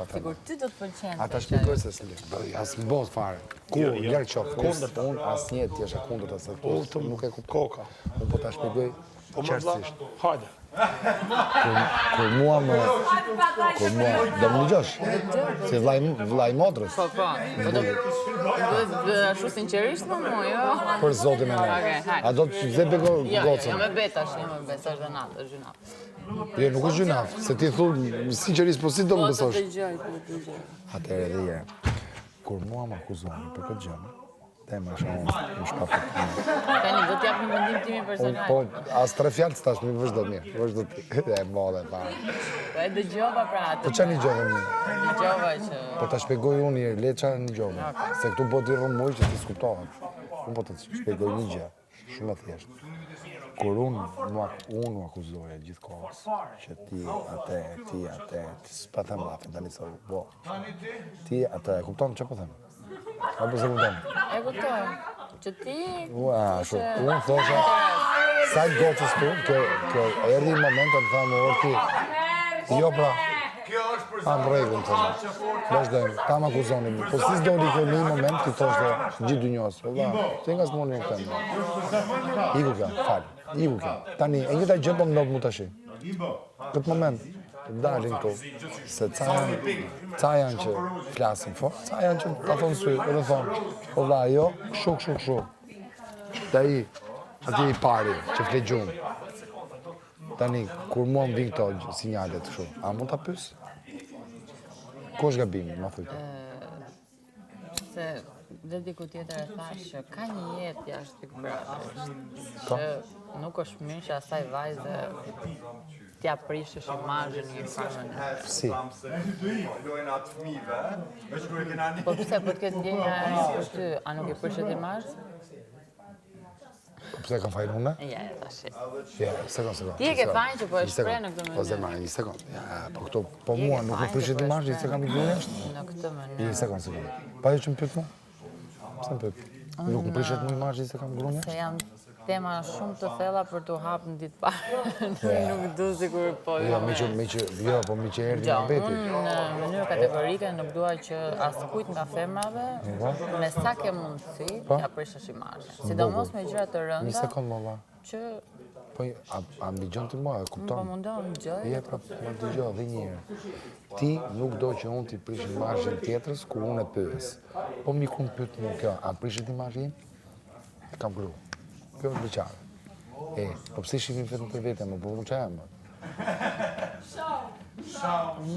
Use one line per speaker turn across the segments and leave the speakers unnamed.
ka thënë.
Sigur ty do të pëlqen.
Ata shpjegoj se s'le. As mbos fare. Kur lart qof. Unë asnjë ti është kundër asaj. Nuk e kuptoj.
Koka.
Unë po ta shpjegoj qartësisht.
Hajde.
Kur mua do më dëgjosh. Si vllai motrës.
Po. Ashtu sinqerisht më mua, jo?
Për zotin e merr. A do të zë bego gocën?
Jo, më bet tash, më bet, është natë, është gjynaf.
Jo, nuk është gjynaf, se ti thu sinqerisht po si do më besosh.
Po të dëgjoj.
Atëherë edhe je. Kur mua më akuzoni për këtë gjë, tema është unë shkapa.
Tani do të jap një mendim tim personal.
Po, as 3 fjalë s'tash, më vazhdo mirë. Vazhdo ti. E madhe pa.
Po e dëgjova pra atë.
Po çani dëgjova mirë?
Dëgjova që
Po ta shpjegoj unë një le çfarë dëgjova. Se këtu po ti rrëmuj që ti skuptohet. Unë po të shpjegoj një gjë, shumë e thjeshtë. Kur unë u akuzoja gjithkohës që ti atë, s'pa them lafin, tani sa po. Ti atë, e kupton çfarë po them? Apo se kupton?
e kuptoj. Që ti
Unë thosha, sa gocës tu, kjo erdhi moment të thamë orti, jo pra, am rregull të në. Vazhdojmë, ta më akuzonin. Po si s'doli kjo në një moment të thoshte gjithë dynjos. Se nga s'moni në këtë. Iku kjo, falë. Iku kjo. Tani, e njëta gjë po më ndodhë mu tashi. Këtë moment, dalin këtu, se ca janë që flasin fort, ca janë që ka thonë sy, edhe thonë, o dha, jo, këshu. Dhe ati i pari, që fle gjumë. Tani, kur mua më vinë këto sinjalet kështu, a mund t'a pysë? Ku është gabimi, ma thujtë?
se dhe diku tjetër e thash që ka një jetë jashtë Big Brother, që nuk është mirë që asaj vajze t'ja prishësh imazhin një farë mënyrë.
Si?
Po pse po të ketë ndjenja për ty, a nuk i prishet imazh?
Pse kam fajnë unë?
Ja, tash.
Ja, sekond.
Ti e ke fajnë që po e shpreh në këtë mënyrë.
Po zemra, një sekond. Ja, po këto, po mua nuk më prishet imazhi se kam i gjunesht.
Në këtë mënyrë.
Një sekond. Pa ju që më pyet mu? Pse më pyet? Nuk më prishet mu imazhi se kam gjunesht?
Se janë tema shumë të thella për t'u hapë në ditë parë. Nuk du sikur po...
Jo, mi që erdi në beti.
Unë në mënyrë kategorike nuk dua që askujt nga femrave, me sa ke mundësi, t'ja prishësh imazhin. Sidomos me gjëra të rënda.
Një sekond, molla.
Që...
Po, a mbi gjon ti mua, e kupton?
Po mundon gjë.
Je, po, më dëgjoj dhe një herë. Ti nuk do që unë t'i prish imazhin tjetrës kur unë e pyes. Po mi ku më pyet mua kjo, a prishet imazhi im? Kam gru. Kjo është beqare. Po pse shikim vetëm për vete, më po unë që e më?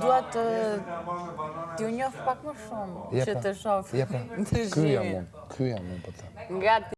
Dua t'ju njoh pak më shumë, që të shoh ndryshimin.
Ky jam unë, po të.
Nga ti.